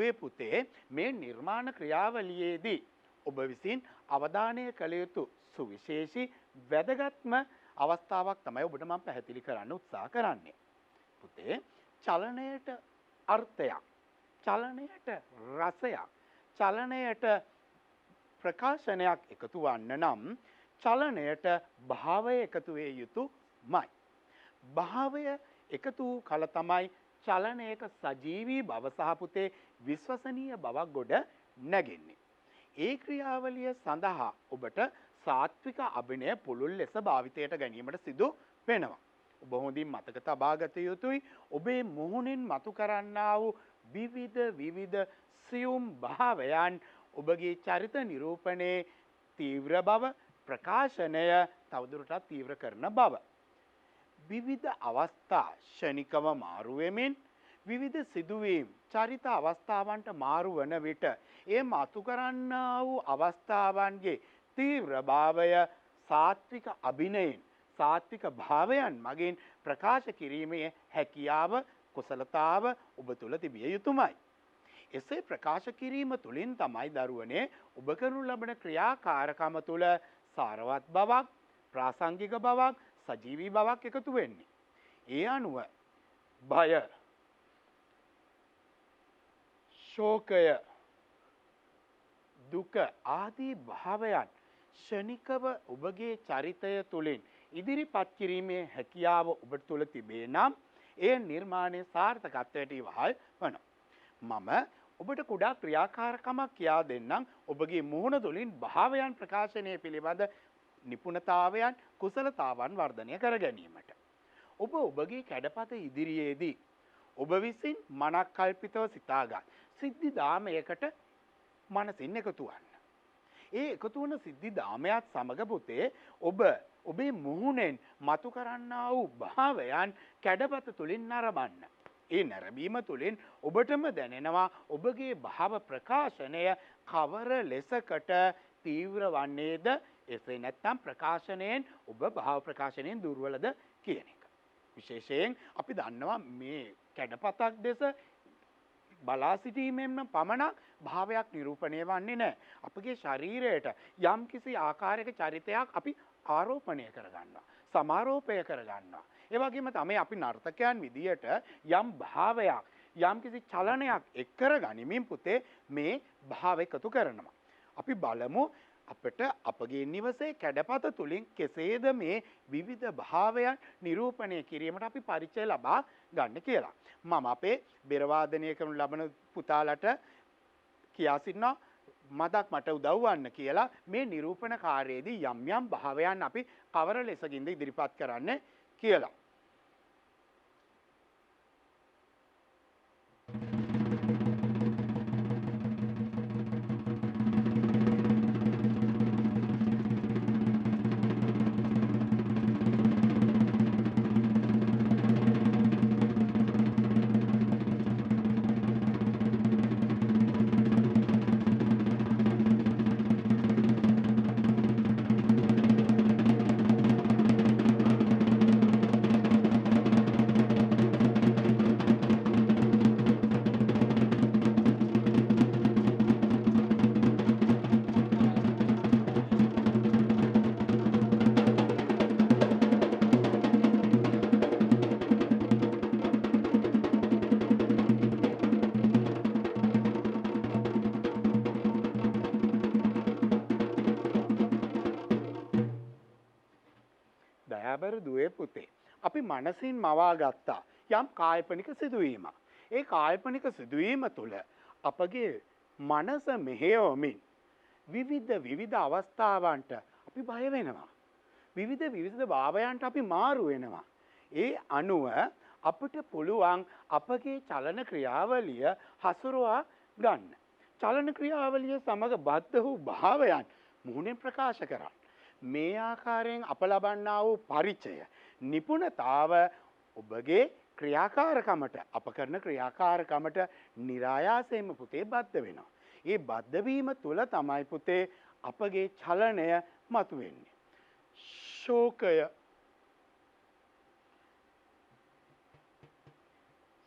දුවේ පුතේ මේ නිර්මාණ ක්‍රියාවලියේදී ඔබ විසින් අවධානය කළ යුතු සුවිශේෂී වැදගත්ම අවස්ථාවක් තමයි ඔබට මම පැහැදිලි කරන්න උත්සාහ කරන්නේ. පුතේ චලනයට අර්ථයක්, චලනයට රසයක්, චලනයට ප්‍රකාශනයක් එකතු වන්න නම් චලනයට භාවය එකතු වේ යුතුමයි. භාවය එකතු වූ කල තමයි චලනයක සජීවී බව සහ පුතේ විශ්වසනීය බවක් ගොඩ නැගෙන්නේ. ඒ ක්‍රියාවලිය සඳහා ඔබට සාත්වික අභිනය පුළුල් ලෙස භාවිතයට ගැනීමට සිදු වෙනවා. ඔබ හොඳින් මතක තබා ගත යුතුයි ඔබේ මුහුණින් මතු කරන්නා වූ විවිධ සියුම් භාවයන් ඔබගේ චරිත නිරූපණයේ තීව්‍ර බව ප්‍රකාශනය තවදුරටත් තීව්‍ර කරන බව. විවිධ අවස්ථා ෂණිකව මාරු වෙමින් විවිධ සිදුවීම් චරිත අවස්ථාවන්ට මාරු වන විට ඒ මතු කරන්නා වූ අවස්ථාවන්ගේ තීව්‍රභාවය සාත්වික අභිනයෙන් සාත්වික භාවයන් මගින් ප්‍රකාශ කිරීමේ හැකියාව කුසලතාව ඔබ තුළ තිබිය යුතුමයි. එසේ ප්‍රකාශ කිරීම තුළින් තමයි දරුවනේ ඔබ කරනු ලබන ක්‍රියාකාරකම තුළ සාරවත් බවක් ප්‍රාසංගික බවක් සජීවී බවක් එකතු වෙන්නේ. ඒ අනුව බය ශෝකය දුක ආදී භාවයන් ෂණිකව ඔබගේ චරිතය තුළින් ඉදිරිපත් කිරීමේ හැකියාව ඔබ තුළ තිබේ නම් ඒ නිර්මාණය සාර්ථකත්වයට ඉවහල් වෙනවා. මම ඔබට කුඩා ක්‍රියාකාරකමක් කියා දෙන්නම් ඔබගේ මුහුණ තුළින් භාවයන් ප්‍රකාශනය පිළිබඳ නිපුණතාවයන් කුසලතාවන් වර්ධනය කර ගැනීමට. ඔබ ඔබගේ කැඩපත ඉදිරියේදී ඔබ විසින් මනක් කල්පිතව සිතාගත් සිද්ධි දාමයකට මනසින් එකතු වන්න. ඒ එකතු වන සිද්ධි දාමයත් සමග පුතේ ඔබ ඔබේ මුහුණෙන් මතු කරන්නා වූ භාවයන් කැඩපත තුළින් නරඹන්න. ඒ නැරඹීම තුළින් ඔබටම දැනෙනවා ඔබගේ භාව ප්‍රකාශනය කවර ලෙසකට තීව්‍ර වන්නේද එසේ නැත්නම් ප්‍රකාශනයෙන් ඔබ භාව ප්‍රකාශනයෙන් දුර්වලද කියන එක. විශේෂයෙන් අපි දන්නවා මේ කැඩපතක් දෙස බලා සිටීමෙන්ම පමණක් භාවයක් නිරූපණය වන්නේ නැහැ. අපගේ ශරීරයට යම් කිසි ආකාරයක චරිතයක් අපි ආරෝපණය කරගන්නවා. සමාරෝපය කරගන්නවා. ඒ වගේම තමයි අපි නර්තකයන් විදියට යම් භාවයක් යම් කිසි චලනයක් එක් කරගනිමින් පුතේ මේ භාව එකතු කරනවා. අපි බලමු අපට අපගේ නිවසේ කැඩපත තුලින් කෙසේද මේ විවිධ භාවයන් නිරූපණය කිරීමට අපි පරිචය ලබා ගන්න කියලා. මම අපේ බෙර වාදනය කරනු ලබන පුතාලට කියා සිටිනවා මදක් මට උදව් වන්න කියලා මේ නිරූපණ කාර්යයේදී යම් යම් භාවයන් අපි කවර ලෙසකින්ද ඉදිරිපත් කරන්නේ කියලා. දයාබර දුවේ පුතේ අපි මනසින් මවා ගත්තා යම් කාල්පනික සිදුවීමක්. ඒ කාල්පනික සිදුවීම තුළ අපගේ මනස මෙහෙයවමින් විවිධ අවස්ථාවන්ට අපි බය වෙනවා. විවිධ භාවයන්ට අපි මාරු වෙනවා. ඒ අනුව අපිට පුළුවන් අපගේ චලන ක්‍රියාවලිය හසුරුවා ගන්න. චලන ක්‍රියාවලිය සමග බද්ධ වූ භාවයන් මුහුණෙන් ප්‍රකාශ කරන්න. මේ ආකාරයෙන් අප ලබන්නා වූ පරිචය නිපුණතාව ඔබගේ ක්‍රියාකාරකමට අප කරන ක්‍රියාකාරකමට નિરાයාසයෙන්ම පුතේ බද්ධ වෙනවා. ඒ බද්ධ වීම තුළ තමයි පුතේ අපගේ චලනය මතුවෙන්නේ. ශෝකය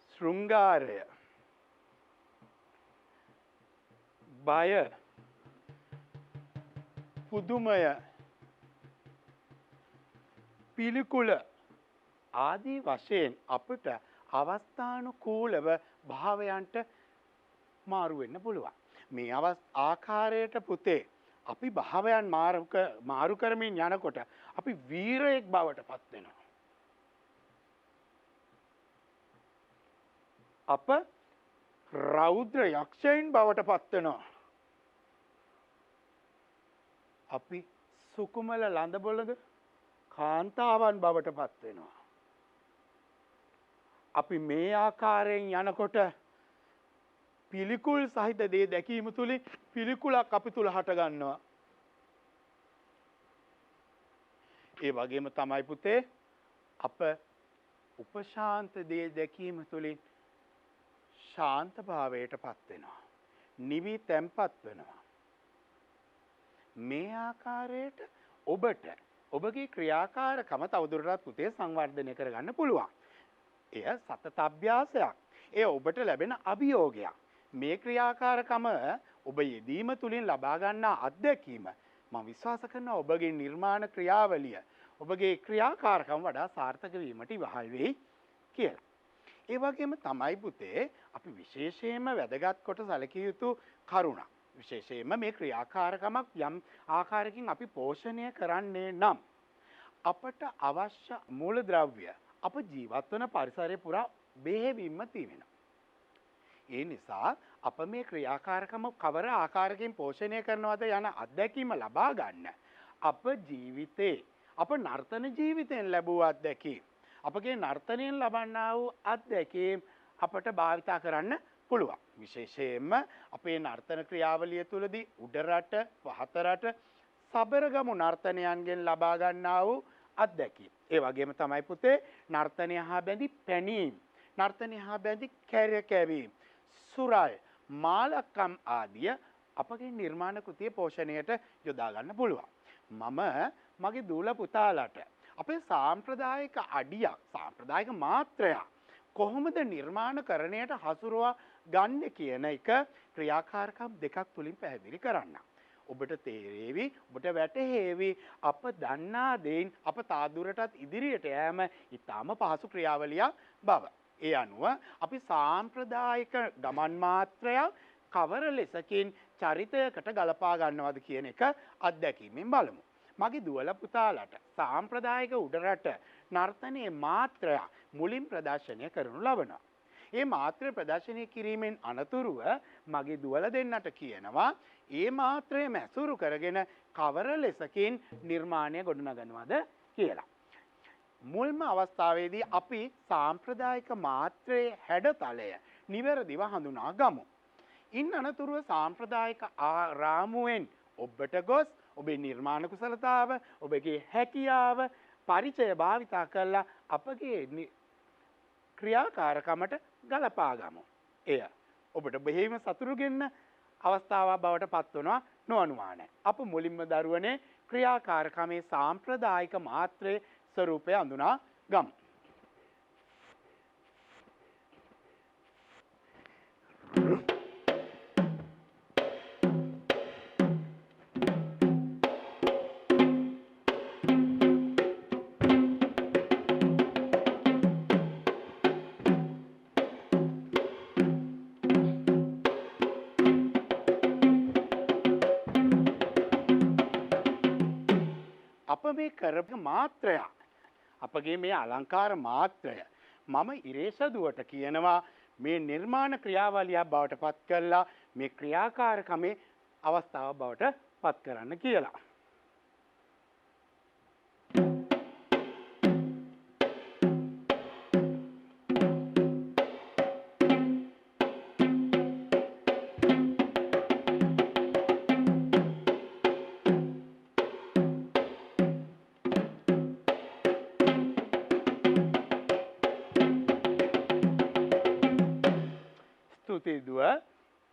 ශෘංගාරය බය පුදුමය පිළිකුල ආදී වශයෙන් අපිට අවස්ථානුකූලව භාවයන්ට මාරු වෙන්න පුළුවන්. මේ ආකාරයට පුතේ අපි භාවයන් මාරු කරමින් යනකොට අපි වීරයෙක් බවට පත් වෙනවා. අප රෞද්‍ර යක්ෂයන් බවට පත් වෙනවා. අපි සුකුමල ලඳබොළඳ කාන්තාවන් බවට පත් වෙනවා. අපි මේ ආකාරයෙන් යනකොට පිළිකුල් සහිත දේ දැකීම තුලින් පිළිකුලක් අපි තුල හට ගන්නවා. ඒ වගේම තමයි පුතේ අප උපශාන්ත දේ දැකීම තුලින් ශාන්ත භාවයට පත් වෙනවා. නිවි තැම්පත් වෙනවා. මේ ආකාරයට ඔබට ඔබගේ ක්‍රියාකාරකම තවදුරටත් පුතේ සංවර්ධනය කරගන්න පුළුවන්. එය සතත අභ්‍යාසයක්. එය ඔබට ලැබෙන අභියෝගයක්. මේ ක්‍රියාකාරකම ඔබ යෙදීම තුලින් ලබා ගන්නා අත්දැකීම මම විශ්වාස කරනවා ඔබගේ නිර්මාණ ක්‍රියාවලිය ඔබගේ ක්‍රියාකාරකම් වඩා සාර්ථක වීමට ඉවහල් වෙයි කියලා. ඒ වගේම තමයි පුතේ අපි විශේෂයෙන්ම වැදගත් කොට සැලකිය යුතු කරුණක්. විශේෂයෙන්ම මේ ක්‍රියාකාරකමක් යම් ආකාරයකින් අපි පෝෂණය කරන්නේ නම් අපට අවශ්‍ය මූලද්‍රව්‍ය අප ජීවත් වන පරිසරය පුරා බෙහෙවින්ම තියෙනවා. ඒ නිසා අප මේ ක්‍රියාකාරකම කවර ආකාරයකින් පෝෂණය කරනවද යන අත්දැකීම ලබා ගන්න අප ජීවිතේ අප නර්තන ජීවිතයෙන් ලැබූ අත්දැකීම් අපගේ නර්තනයෙන් ලබන්නා වූ අත්දැකීම් අපට භාවිතා කරන්න පුළුවන්. විශේෂයෙන්ම අපේ නර්තන ක්‍රියාවලිය තුළදී උඩරට පහතරට සබරගමු නර්තනයන්ගෙන් ලබා ගන්නා වූ අත්දැකීම්. ඒ වගේම තමයි පුතේ නර්තනය හා බැඳි පැනීම්, නර්තනය හා බැඳි කැරකැවීම්, සුරල්, මාලකම් ආදිය අපගේ නිර්මාණ කෘතිය පෝෂණයට යොදා ගන්න පුළුවන්. මම මගේ දූල පුතාලට අපේ සාම්ප්‍රදායික අඩියක්, සාම්ප්‍රදායික මාත්‍රයක් කොහොමද නිර්මාණකරණයට හසුරුවා ගන්න කියන එක ක්‍රියාකාරකම් දෙකක් තුලින් පැහැදිලි කරන්න. ඔබට තේරෙවි, ඔබට වැටහෙවි අප දන්නා දේන් අප තාදුරටත් ඉදිරියට යෑම ඊටාම පහසු ක්‍රියාවලියක් බව. ඒ අනුව අපි සාම්ප්‍රදායික ගමන් මාත්‍රයක් කවර ලෙසකින් චරිතයකට ගලපා ගන්නවද කියන එක අත්දැකීමෙන් බලමු. මගේ දුවල පුතාලට සාම්ප්‍රදායික උඩරට නර්තනයේ මාත්‍රයක් මුලින් ප්‍රදර්ශනය කරනු ලබනවා. ඒ මාත්‍රය ප්‍රදර්ශනය කිරීමෙන් අනතුරුව මගේ දුවල දෙන්නට කියනවා ඒ මාත්‍රය මැසුරු කරගෙන කවර ලෙසකින් නිර්මාණය ගොඩනගනවද කියලා. මුල්ම අවස්ථාවේදී අපි සාම්ප්‍රදායික මාත්‍රයේ හැඩතලය නිවැරදිව හඳුනා ගමු. ඉන් අනතුරුව සාම්ප්‍රදායික රාමුවෙන් ඔබට ගොස් ඔබේ නිර්මාණ කුසලතාව, ඔබගේ හැකියාව පරිචය භාවිතා කරලා අපගේ ක්‍රියාකාරකමට ගලපා ගමු. එය ඔබට බෙහෙවින්ම සතුටු ගෙන්න අවස්ථාවක් බවට පත් වෙනවා නොඅනුමානයි. අප මුලින්ම දරුවනේ ක්‍රියාකාරකමේ සාම්ප්‍රදායික මාත්‍රයේ ස්වරූපය හඳුනා ගමු. අප මේ කරපු මාත්‍රය අපගේ මේ අලංකාර මාත්‍රය මම ඉරේෂදුවට කියනවා මේ නිර්මාණ ක්‍රියාවලියක් බවට පත් කරලා මේ ක්‍රියාකාරකමේ අවස්ථාව බවට පත් කරන්න කියලා.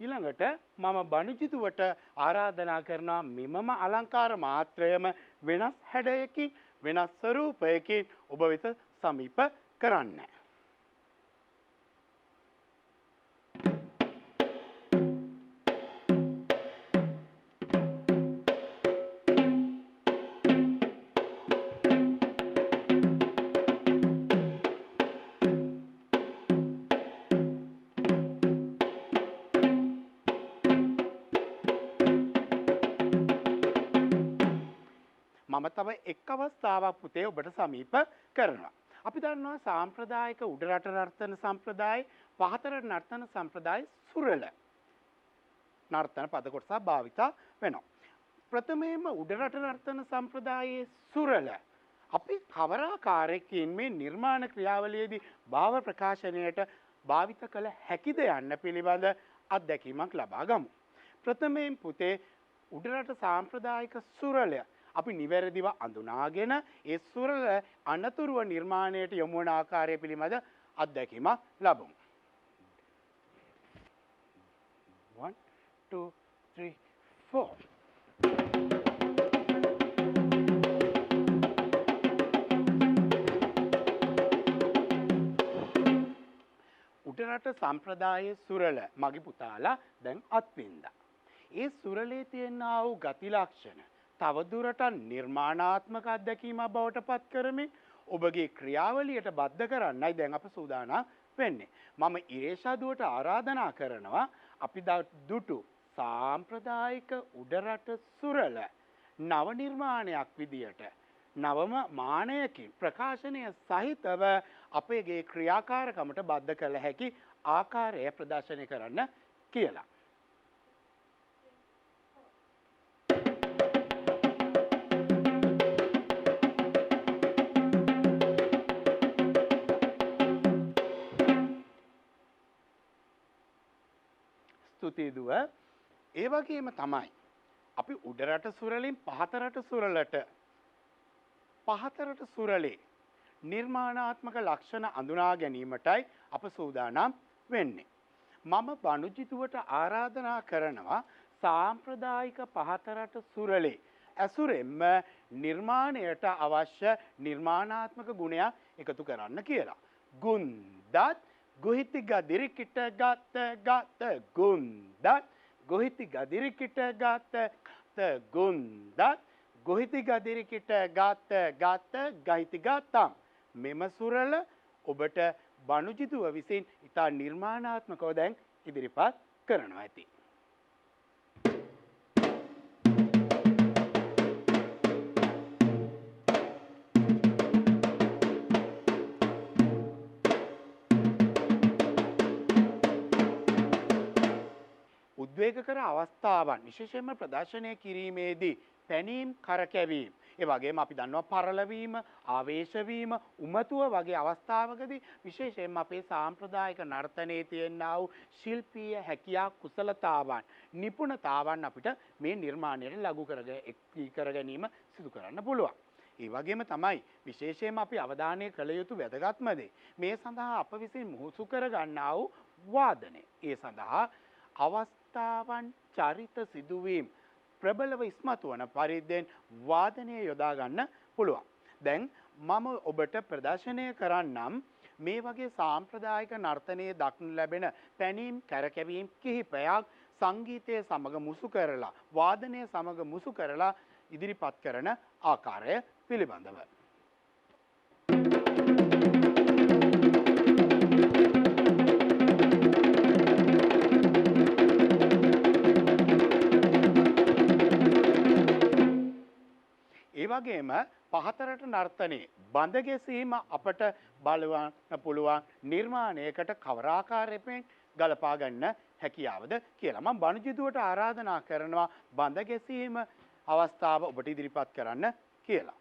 ඊළඟට මම බණුජිතුවට ආරාධනා කරනවා මෙමම අලංකාර මාත්‍රයම වෙනස් හැඩයකින් වෙනස් ස්වරූපයකින් ඔබ වෙත සමීප කරන්න. මම තව එක් අවස්ථාවක් පුතේ ඔබට සමීප කරනවා. අපි දන්නවා සාම්ප්‍රදායික උඩරට නර්තන සම්ප්‍රදාය, පහතරට නර්තන සම්ප්‍රදාය සුරල නර්තන පද කොටසක් භාවිතා වෙනවා. ප්‍රථමයෙන්ම උඩරට නර්තන සම්ප්‍රදායේ සුරල අපි කවර ආකාරයකින් මේ නිර්මාණ ක්‍රියාවලියේදී භාව ප්‍රකාශනයට භාවිත කළ හැකිද යන්න පිළිබඳ අත්දැකීමක් ලබා ගමු. ප්‍රථමයෙන් පුතේ උඩරට සාම්ප්‍රදායික සුරලය අපි නිවැරදිව අඳුනාගෙන ඒ සුරල අනතුරුව නිර්මාණයට යොමු වන ආකාරය පිළිබඳ අත්දැකීමක් ලබමු. 1 2 3 4 උඩරට සම්ප්‍රදායේ සුරල මගේ පුතාලා දැන් අත්විඳා. ඒ සුරලේ තියෙනා වූ ගති ලක්ෂණ තවදුරටත් නිර්මාණාත්මක අත්දැකීමක් බවට පත් කරමින් ඔබගේ ක්‍රියාවලියට බද්ධ කරන්නයි දැන් අප සූදානම් වෙන්නේ. මම ඉරේෂාදුවට ආරාධනා කරනවා අපි දුටු සාම්ප්‍රදායික උඩරට සුරල නව නිර්මාණයක් විදියට නවම මානයකින් ප්‍රකාශනය සහිතව අපේගේ ක්‍රියාකාරකමට බද්ධ කළ හැකි ආකාරය ප්‍රදර්ශනය කරන්න කියලා. ස්තුතියි දුව. ඒ වගේම තමයි අපි උඩරට සුරලින් පහතරට සුරලට පහතරට සුරලේ නිර්මාණාත්මක ලක්ෂණ අඳුනා ගැනීමටයි අප සූදානම් වෙන්නේ. මම බණුජිතුවට ආරාධනා කරනවා සාම්ප්‍රදායික පහතරට සුරලේ ඇසුරෙන්ම නිර්මාණයට අවශ්‍ය නිර්මාණාත්මක ගුණයක් එකතු කරන්න කියලා. ගුන්දත් ගොහිති ගදිරිකිට ගත ගත ගුන්දත් ගොහිති ගදිරිකිට ගත ගුන්දත් ගොහිති ගදිරිකිට ගත ගත ගහිති ගතම්. මෙම සුරල ඔබට බණුජිතුව විසින් ඉතා නිර්මාණාත්මකව දැන් ඉදිරිපත් කරනවා ඇති. උද්වේගකර අවස්ථාවන් විශේෂයෙන්ම ප්‍රදර්ශනය කිරීමේදී පැනීම් කරකැවීම ඒ වගේම අපි දන්නවා පරලවීම ආවේශ වීම උමතුව වගේ අවස්ථාවකදී විශේෂයෙන්ම අපේ සාම්ප්‍රදායික නර්තනයේ තියෙනා වූ ශිල්පීය හැකියා කුසලතාවන් නිපුණතාවන් අපිට මේ නිර්මාණයට ලඝු කර ගැනීම සිදු කරන්න පුළුවන්. ඒ වගේම තමයි විශේෂයෙන්ම අපි අවධානය කළ යුතු වැදගත්ම දේ මේ සඳහා අප විසින් මුහුසු කර ගන්නා වූ වාදනය. ඒ සඳහා අවස්ථාවන් චරිත සිදුවීම් ප්‍රබලව ඉස්මතු වන පරිද්දෙන් වාදනය යොදා ගන්න පුළුවන්. දැන් මම ඔබට ප්‍රදර්ශනය කරන්නම් මේ වගේ සාම්ප්‍රදායික නර්තනයේ දක්නු ලැබෙන පැනීම් කැරකැවීම් කිහිපයක් සංගීතය සමග මුසු කරලා වාදනය සමග මුසු කරලා ඉදිරිපත් කරන ආකාරය පිළිබඳව. ඒ වගේම පහතරට නර්තනයේ බඳ ගැසීම අපට බලවන්න පුළුවන් නිර්මාණයකට කවර ආකාරයෙන් ගලපා ගන්න හැකියාවද කියලා. මම බණුජිතුවට ආරාධනා කරනවා බඳ ගැසීම අවස්ථාව ඔබට ඉදිරිපත් කරන්න කියලා.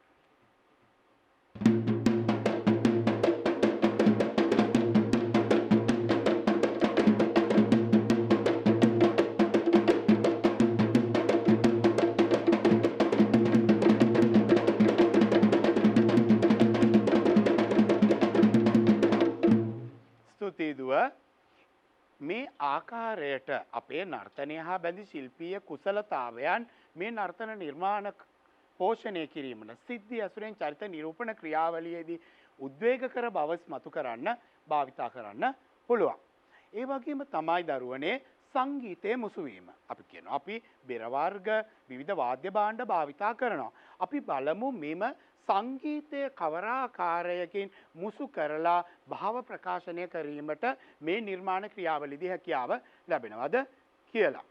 මේ ආකාරයට අපේ නර්තනය හා බැඳි ශිල්පීය කුසලතාවයන් මේ නර්තන නිර්මාණ පෝෂණය කිරීමට සිද්ධි ඇසුරෙන් චරිත නිරූපණ ක්‍රියාවලියේදී උද්වේගකර බව මතු කරන්න භාවිතා කරන්න පුළුවන්. ඒ වගේම තමයි දරුවනේ සංගීතයේ මුසු වීම. අපි කියනවා අපි බෙර වර්ග විවිධ වාද්‍ය භාණ්ඩ භාවිතා කරනවා. අපි බලමු මෙම සංගීතය කවර ආකාරයකින් මුසු කරලා භාව ප්‍රකාශනය කිරීමට මේ නිර්මාණ ක්‍රියාවලියේදී හැකියාව ලැබෙනවද කියලා.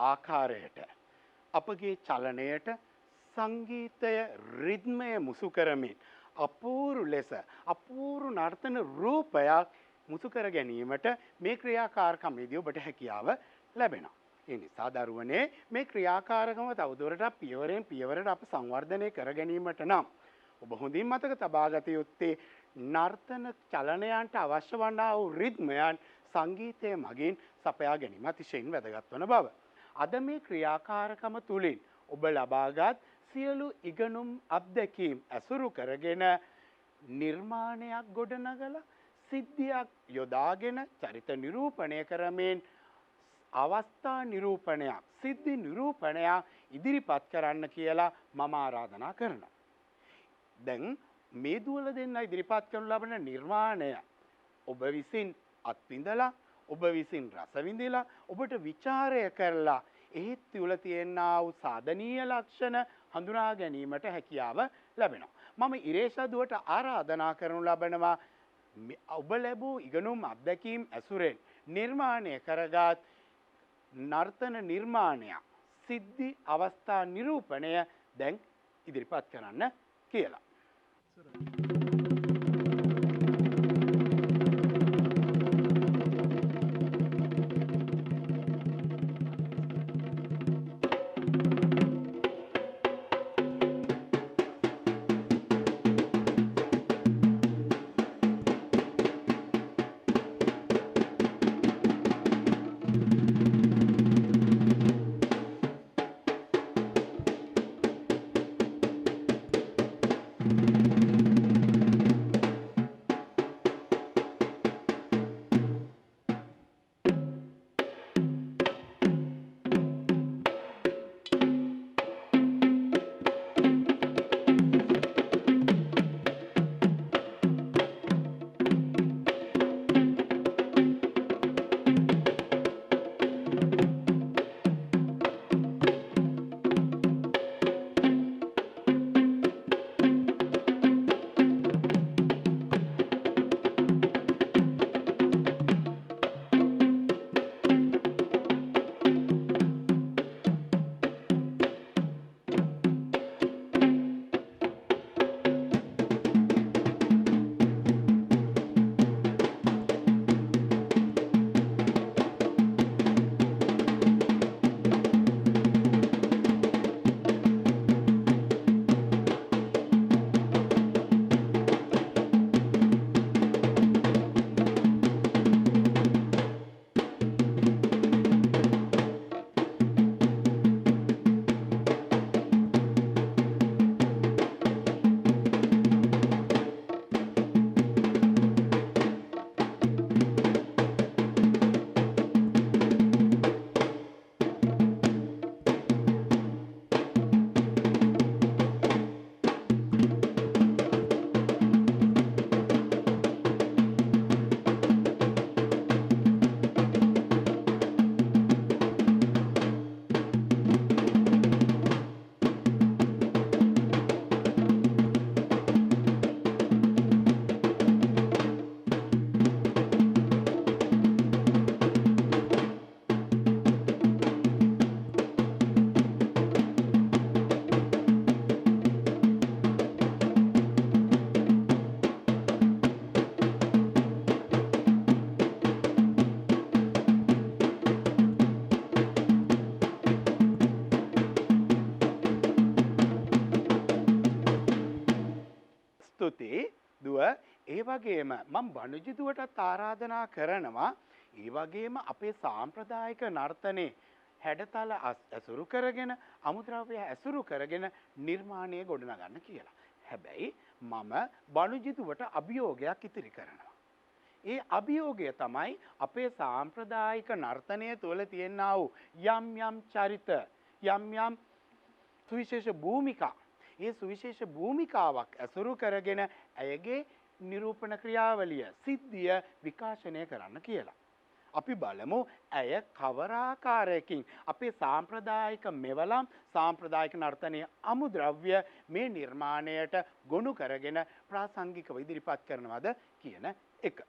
ආකාරයට අපගේ චලනයට සංගීතය රිද්මය මුසු කරමින් අපූරු ලෙස අපූරු නර්තන රූපයක් මුසු කර ගැනීමට මේ ක්‍රියාකාරකමේදී ඔබට හැකියාව ලැබෙනවා. ඒ නිසා දරුවනේ මේ ක්‍රියාකාරකම තවදුරටත් පියවරෙන් පියවරට අප සංවර්ධනය කර ගැනීමට නම් ඔබ හොඳින් මතක තබා ගත යුත්තේ නර්තන චලනයන්ට අවශ්‍ය වන්නා වූ රිද්මයන් සංගීතය මගින් සපයා ගැනීම අතිශයින් වැදගත් වන බව. අද මේ ක්‍රියාකාරකම තුලින් ඔබ ලබාගත් සියලු ඉගෙනුම් අත්දැකීම් ඇසුරු කරගෙන නිර්මාණයක් ගොඩනගලා සිද්ධියක් යොදාගෙන චරිත නිරූපණය කරමින් අවස්ථා නිරූපණයක් සිද්ධි නිරූපණයක් ඉදිරිපත් කරන්න කියලා මම ආරාධනා කරනවා. දැන් මේ දුවල දෙන්න ඉදිරිපත් කරනු ලබන නිර්මාණය ඔබ විසින් අත්විඳලා ඔබ විසින් රස විඳලා ඔබට ਵਿਚාරය කරලා එහි තුල තියෙනා වූ සාධනීය ලක්ෂණ හඳුනා ගැනීමට හැකියාව ලැබෙනවා. මම ඉරේෂා දුවට ආරාධනා කරනු ලබනවා ඔබ ලැබූ ඉගෙනුම් අත්දැකීම් ඇසුරෙන් නිර්මාණය කරගත් නර්තන නිර්මාණයක් සිද්ධි අවස්ථා නිරූපණය දැන් ඉදිරිපත් කරන්න කියලා. දුව ඒ වගේම මම බණුජි දුවටත් ආරාධනා කරනවා ඒ වගේම අපේ සාම්ප්‍රදායික නර්තනයේ හැඩතල ඇසුරු කරගෙන අමුද්‍රව්‍ය ඇසුරු කරගෙන නිර්මාණය ගොඩනගන්න කියලා. හැබැයි මම බණුජි දුවට අභියෝගයක් ඉදිරි කරනවා. ඒ අභියෝගය තමයි අපේ සාම්ප්‍රදායික නර්තනය තුළ තියෙනා වූ යම් යම් චරිත යම් යම් සුවිශේෂ භූමිකා ඒ සුවිශේෂ භූමිකාවක් ඇසුරු කරගෙන ඇයගේ නිරූපණ ක්‍රියාවලිය සිද්ධිය විකාශනය කරන්න කියලා. අපි බලමු ඇය කවරාකාරයකින් අපේ සාම්ප්‍රදායික මෙවලම් සාම්ප්‍රදායික නර්තනයේ අමුද්‍රව්‍ය මේ නිර්මාණයට ගොනු කරගෙන ප්‍රාසංගිකව ඉදිරිපත් කරනවද කියන එක.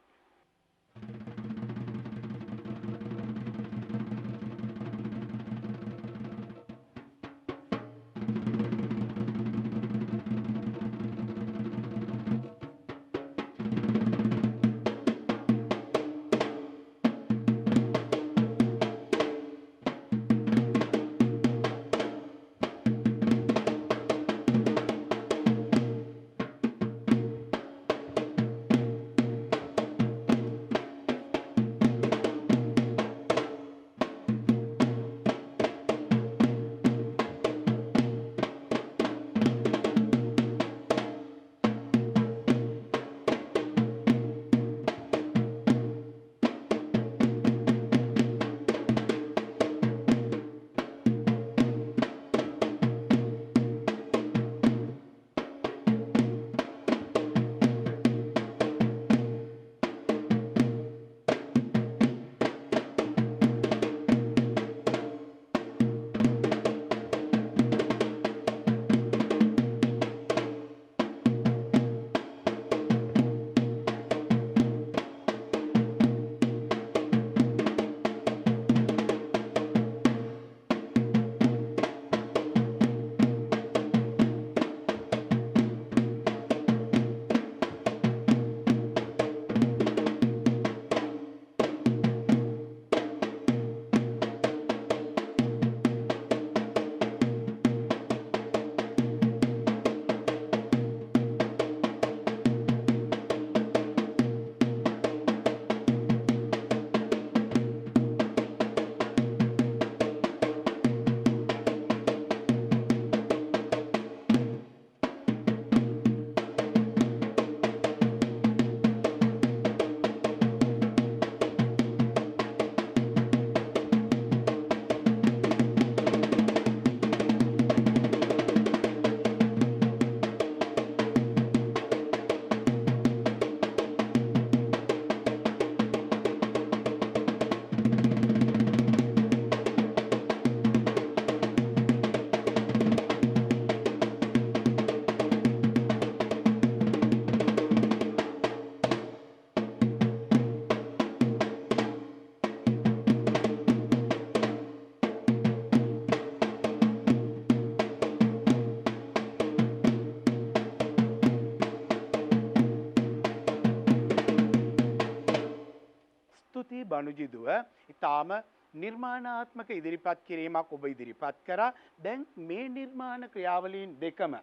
ස්තුතියි බණුජිදුව. ඊටාම නිර්මාණාත්මක ඉදිරිපත් කිරීමක් ඔබ ඉදිරිපත් කරා. දැන් මේ නිර්මාණ ක්‍රියාවලීන් දෙකම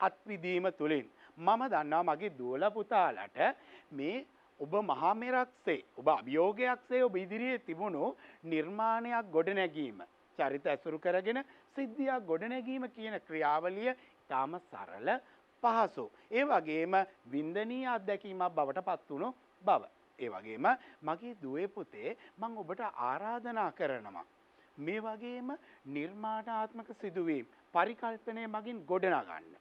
අත්විදීම තුළින් මම දන්නවා මගේ දුවලා පුතාලට මේ ඔබ මහා මෙරක්සේ ඔබ අභියෝගයක්සේ ඔබ ඉදිරියේ තිබුණු නිර්මාණයක් ගොඩනැගීම චරිත ඇසුරු කරගෙන සිද්ධියක් ගොඩනැගීම කියන ක්‍රියාවලිය ඊටාම සරල පහසු. ඒ වගේම වින්දනීය අත්දැකීමක් බවට පත් වුණු බව. ඒ වගේම මගේ දුවේ පුතේ මම ඔබට ආරාධනා කරනවා මේ වගේම නිර්මාණාත්මක සිදුවීම් පරිකල්පනය මගින් ගොඩනගන්න.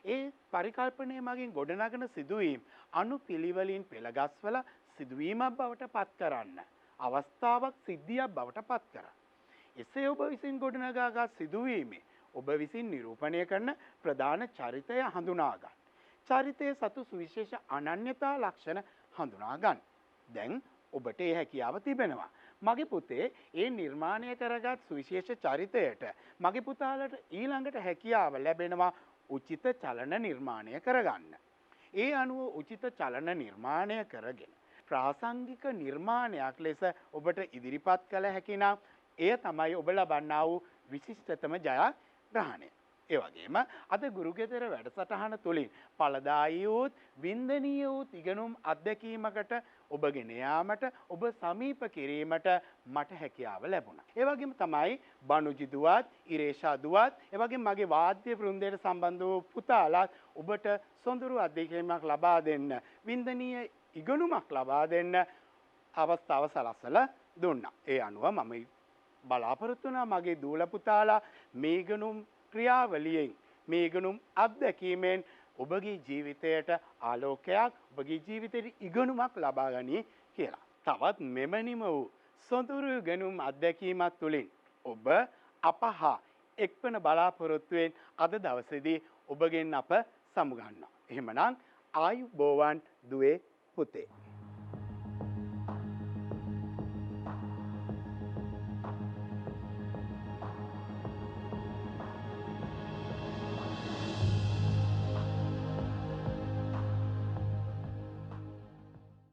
ඒ පරිකල්පනය මගින් ගොඩනගන සිදුවීම් අනුපිළිවෙලින් පෙළගස්වලා සිදුවීමක් බවට පත් කරන්න. අවස්ථාවක් සිද්ධියක් බවට පත් කරන්න. එසේ ඔබ විසින් ගොඩනගාගත් සිදුවීමේ ඔබ විසින් නිරූපණය කරන ප්‍රධාන චරිතය හඳුනා ගන්න. චරිතයේ සතු සුවිශේෂ අනන්‍යතා ලක්ෂණ හඳුනා ගන්න. දැන් ඔබට ඒ හැකියාව තිබෙනවා. මගේ පුතේ ඒ නිර්මාණය කරගත් සුවිශේෂ චරිතයට මගේ පුතාලට ඊළඟට හැකියාව ලැබෙනවා උචිත චලන නිර්මාණය කරගන්න. ඒ අනුව උචිත චලන නිර්මාණය කරගෙන ප්‍රාසංගික නිර්මාණයක් ලෙස ඔබට ඉදිරිපත් කළ හැකි නම් එය තමයි ඔබ ලබන්නා වූ විශිෂ්ටතම ජයග්‍රහණය. ඒ වගේම අද ගුරුගෙදර වැඩසටහන තුළින් ඵලදායී වූත් වින්දනීය වූ ඉගෙනුම් අත්දැකීමකට ඔබ ගෙන යාමට ඔබ සමීප කිරීමට මට හැකියාව ලැබුණා. ඒ වගේම තමයි බණුජි දුවත්, ඉරේෂා දුවත්, ඒ වගේම මගේ වාද්‍ය වෘන්දයට සම්බන්ධ වූ පුතාලාත් ඔබට සොඳුරු අත්දැකීමක් ලබා දෙන්න, වින්දනීය ඉගෙනුමක් ලබා දෙන්න අවස්ථාව සලස්සලා දුන්නා. ඒ අනුව මම බලාපොරොත්තු වුණා මගේ දූල පුතාලා මේ ඉගෙනුම් ක්‍රියාවලියෙන් මේ ඉගෙනුම් අත්දැකීමෙන් ඔබගේ ජීවිතයට ආලෝකයක් ඔබගේ ජීවිතයට ඉගෙනුමක් ලබා ගනී කියලා. තවත් මෙමනිම වූ සොඳුරු ඉගෙනුම් අත්දැකීමක් තුළින් ඔබ අපහා එක්වන බලාපොරොත්තුවෙන් අද දවසේදී ඔබගෙන් අප සමුගන්නවා. එහෙමනම් ආයුබෝවන් දුවේ පුතේ.